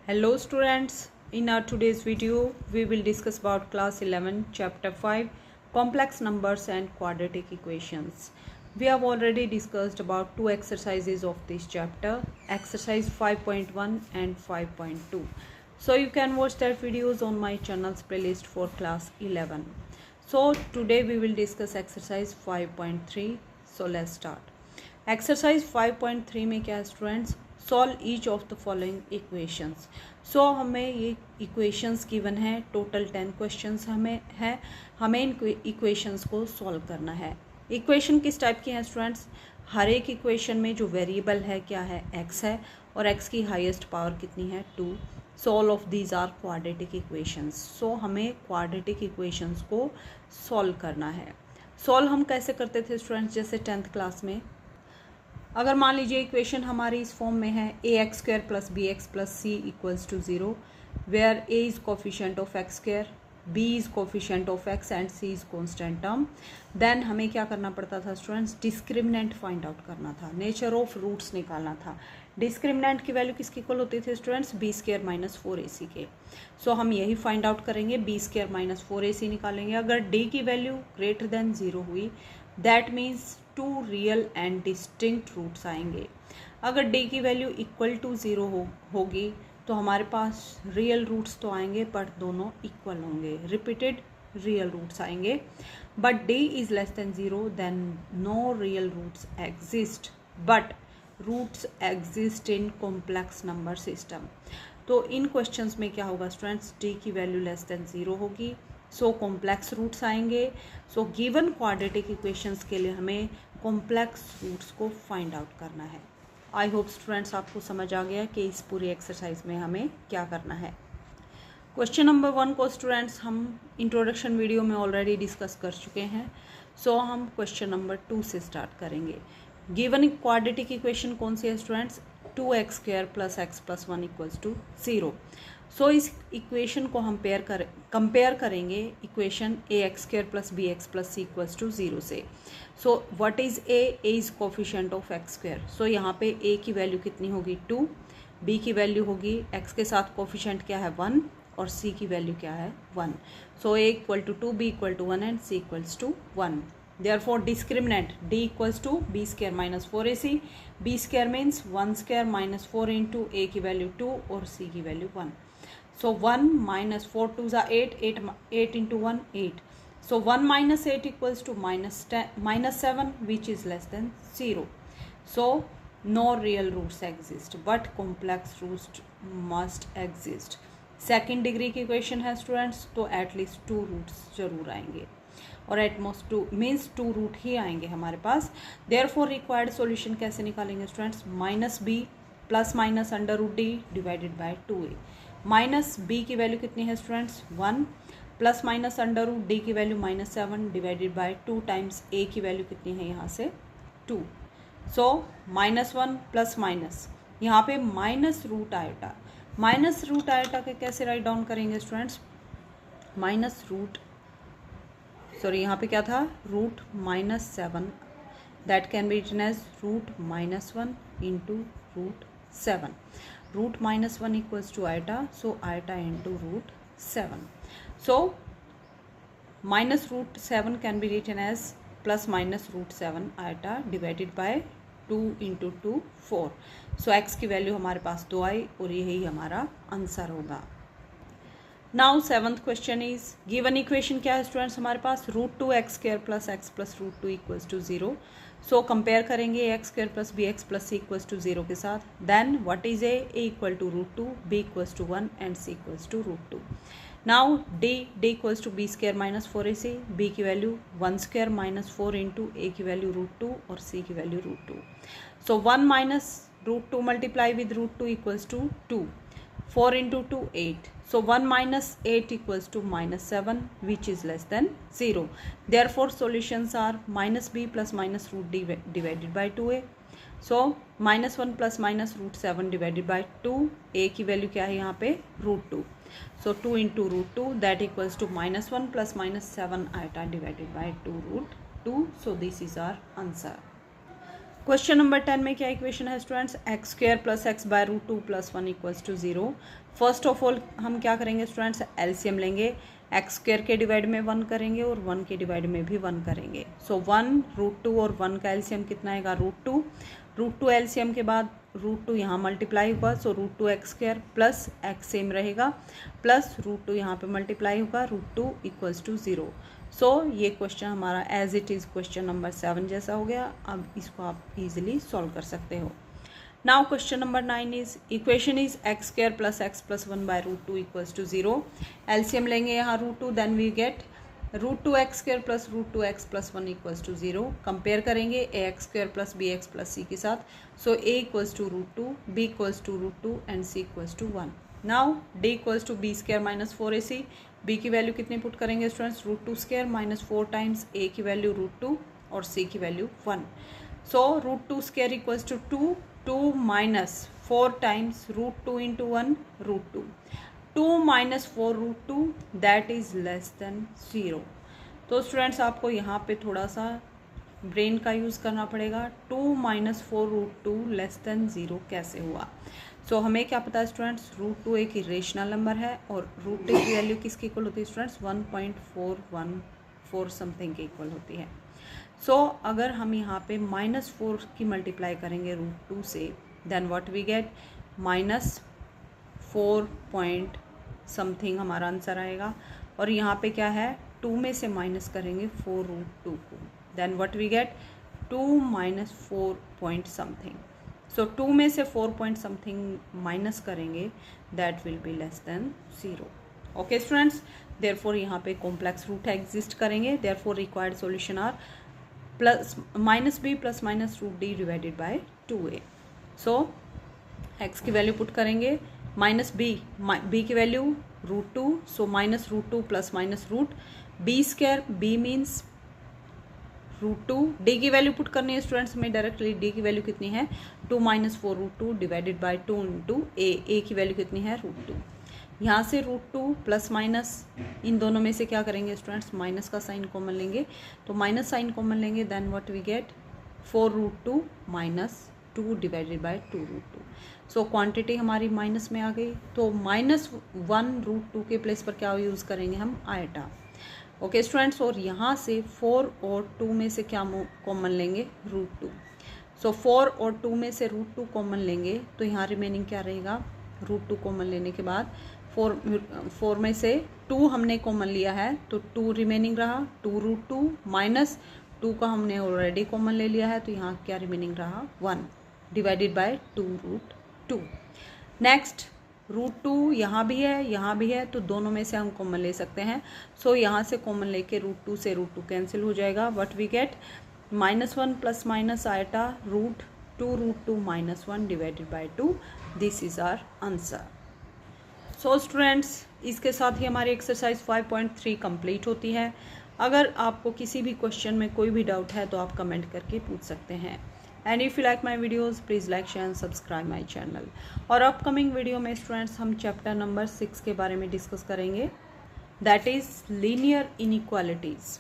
Hello students, in our today's video we will discuss about class 11 chapter 5 complex numbers and quadratic equations. We have already discussed about two exercises of this chapter, exercise 5.1 and 5.2. So you can watch that videos on my channel's playlist for class 11. So today we will discuss exercise 5.3. So let's start. Exercise 5.3 में क्या है students, solve each of the following equations. So हमें ये equations given है, total 10 questions हमें इन equations को solve करना है. इक्वेशन किस टाइप की हैं स्टूडेंट्स, हर एक इक्वेशन में जो वेरिएबल है क्या है, एक्स है, और एक्स की हाईएस्ट पावर कितनी है, 2. So all of these are quadratic equations. So हमें क्वाड्रेटिक इक्वेशंस को सॉल्व करना है. सॉल्व हम कैसे करते थे स्टूडेंट्स, जैसे 10th क्लास में अगर मान लीजिए इक्वेशन हमारी इस फॉर्म में है A X square plus B X plus C equals to 0, where A is coefficient of X square, B is coefficient of X and C is constant term. Then हमें क्या करना पड़ता था स्टूडेंट्स, डिस्क्रिमिनेंट फाइंड आउट करना था, nature of roots निकालना था. Discriminant की वैल्यू किसकी इक्वल होती थी students, B square minus 4ac के. सो हम यही फाइंड आउट करेंगे, बी स्क्वायर माइनस 4ac निकालेंगे. अगर डी की वैल्यू ग्रेटर देन 0 हुई, that means 2 real and distinct roots आएंगे. अगर डी की वैल्यू इक्वल टू 0 होगी तो हमारे पास रियल रूट्स तो आएंगे बट दोनों इक्वल होंगे, रिपीटेड रियल रूट्स आएंगे. But D is less than 0 then no real roots exist, but roots exist in complex number system. तो इन क्वेश्चंस में क्या होगा स्टूडेंट्स, डी की वैल्यू लेस देन 0 होगी, सो कॉम्प्लेक्स रूट्स आएंगे. सो गिवन क्वाड्रेटिक इक्वेशंस के लिए हमें कॉम्प्लेक्स रूट्स को फाइंड आउट करना है. आई होप स्टूडेंट्स आपको समझ आ गया कि इस पूरी एक्सरसाइज में हमें क्या करना है. क्वेश्चन नंबर 1 को स्टूडेंट्स हम इंट्रोडक्शन वीडियो में ऑलरेडी डिस्कस कर चुके हैं. सो हम क्वेश्चन नंबर 2 से स्टार्ट करेंगे. गिवन क्वाड्रेटिक इक्वेशन कौन सी है students, 2x square plus X plus 1 equals to 0. So इस इक्वेशन को हम कंपेयर करेंगे equation A X square plus B X plus C equals to 0 से. So what is A is coefficient of X square. So यहाँ पे ए की value कितनी होगी 2, बी की वैल्यू होगी एक्स के साथ कोफिशिएंट क्या है 1 और सी की वैल्यू क्या है 1. So A equal to 2, B equal to 1 and C equals to 1. Therefore discriminant d equals to b square minus 4ac. b square means 1 square minus 4 into a की value 2 और c की value 1. So 1 minus 4 2s are 8 into 1 8. So 1 minus 8 equals to minus 7, which is less than 0. So no real roots exist but complex roots must exist. Second degree की equation है students, तो at least 2 roots जरूर आएंगे और at most 2 means 2 root ही आएंगे हमारे पास. Therefore required solution कैसे निकालेंगे students, minus B plus minus under root D divided by 2a. Minus B की वैल्यू कितनी है students 1, plus minus under root D की value -7 divided by 2 times a की value कितनी है यहाँ से 2. सो -1 प्लस माइनस यहाँ पे minus root iota, minus root iota के कैसे राइट डाउन करेंगे स्टूडेंट्स, माइनस रूट सॉरी यहाँ पे क्या था root -7, that can be written as root -1 into root 7. Root -1 equals to iota, so iota into root 7. So minus root 7 can be written as plus minus root 7 iota divided by 2 into 2 4. So X की value हमारे पास 2 i और यही हमारा answer होगा. Now 7th question is given equation क्या है students हमारे पास, root 2 X square plus X plus root 2 equals to 0. So compare करेंगे X square plus B X plus C equals to 0 के साथ. Then what is A equal to root 2, B equals to 1 and C equals to root 2. Now D equals to B square minus 4ac, B की value 1 square minus 4 into A की value root 2 और C की value root 2. So 1 minus root 2 multiply with root 2 equals to 2. 4 into 2 8. So 1 minus 8 equals to -7, which is less than 0. Therefore solutions are minus b plus minus root d divided by 2a. So -1 plus minus root 7 divided by 2. a की value क्या है यहाँ पे root 2. So 2 into root 2 that equals to -1 plus minus 7 iota divided by 2 root 2. So this is our answer. Question number 10 में क्या equation है students, X square plus X by root 2 plus 1 equals to 0। First of all हम क्या करेंगे students, LCM लेंगे, X square के divide में 1 करेंगे और 1 के डिवाइड में भी 1 करेंगे। सो 1 रूट 2 और 1 का एलसीएम कितना आएगा, रूट टू एलसीएम के बाद रूट 2 यहाँ मल्टीप्लाई होगा, so root 2 X square plus X same रहेगा, प्लस रूट 2 यहाँ पे मल्टीप्लाई होगा, रूट 2 इक्वल्स टू 0। सो ये क्वेश्चन हमारा as it is question number 7 जैसा हो गया। अब इसको आप इजीली सॉल्व कर सकते हो। Now question number 9 is equation is X square plus X plus 1 by root 2 equals to 0। LCM लेंगे यहाँ root 2, then we get root 2 X square plus root 2 X plus 1 equals to 0। Compare करेंगे A X square plus B X plus C के साथ। So A equals to root 2, B equals to root 2 and C equals to 1। Now D equals to B square minus 4ac। B की value कितनी put करेंगे students, root 2 square minus 4 times A की value root 2 और C की value 1। So root 2 square equals to 2 minus 4 times root 2 into 1 root 2 minus 4 root 2 that is less than 0। तो students आपको यहाँ पे थोड़ा सा ब्रेन का यूज़ करना पड़ेगा। 2 माइनस 4 रूट 2 लेस देन 0 कैसे हुआ। सो हमें क्या पता है स्टूडेंट्स, रूट 2 एक इरेशनल नंबर है और रूट 2 की वैल्यू किसके इक्वल होती है स्टूडेंट्स, 1.414 समथिंग के इक्वल होती है। सो अगर हम यहाँ पे -4 की मल्टीप्लाई करेंगे रूट 2 से, then what we get -4 point something हमारा आंसर आएगा। और यहाँ पे क्या है, 2 में से माइनस करेंगे 4 रूट 2 को, then what we get 2 minus 4 point something. So 2 में से 4 पॉइंट समथिंग माइनस करेंगे, that will be less than 0। Okay students, therefore यहाँ पे कॉम्प्लेक्स रूट एग्जिस्ट करेंगे। Therefore required solution are plus minus B plus minus root D divided by 2a। So X की value put करेंगे, minus B की value root 2, so minus root 2 plus minus root B square, B means root 2। D की value put करनी है students में directly, D की value कितनी है 2 minus 4 root 2 divided by 2 into A की वैल्यू कितनी है रूट 2। यहाँ से रूट 2 प्लस माइनस इन दोनों में से क्या करेंगे स्टूडेंट्स, माइनस का साइन कॉमन लेंगे, तो माइनस साइन कॉमन लेंगे, then what we get 4 root 2 minus 2 divided by 2 root 2। So quantity हमारी माइनस में आ गई, तो -1 रूट 2 के प्लेस पर क्या यूज़ करेंगे हम, आयटा। ओके स्टूडेंट्स, और यहाँ से 4 और 2 में से क्या कॉमन लेंगे, रूट 2। सो 4 और 2 में से रूट 2 कॉमन लेंगे, तो यहाँ रिमेनिंग क्या रहेगा, रूट 2 कॉमन लेने के बाद 4 में से 2 हमने कॉमन लिया है, तो 2 रिमेनिंग रहा, 2 रूट 2 माइनस 2 का हमने ऑलरेडी कॉमन ले लिया है, तो यहाँ क्या रिमेनिंग रहा 1 divided by 2 root 2। Next root 2 यहाँ भी है, तो दोनों में से हम कॉमन ले सकते हैं। सो यहाँ से कॉमन लेके रूट 2 से रूट 2 कैंसिल हो जाएगा, but we get -1 plus minus iota root 2 minus 1 divided by 2। This is our answer. So students, इसके साथ ही हमारी एक्सरसाइज 5.3 कंप्लीट होती है। अगर आपको किसी भी क्वेश्चन में कोई भी डाउट है तो आप कमेंट करके पूछ सकते हैं। And if you like my videos please like share and subscribe my channel. और अपकमिंग वीडियो में स्टूडेंट्स हम चैप्टर नंबर 6 के बारे में डिस्कस करेंगे, दैट इज़ लीनियर इनइक्वालिटीज़।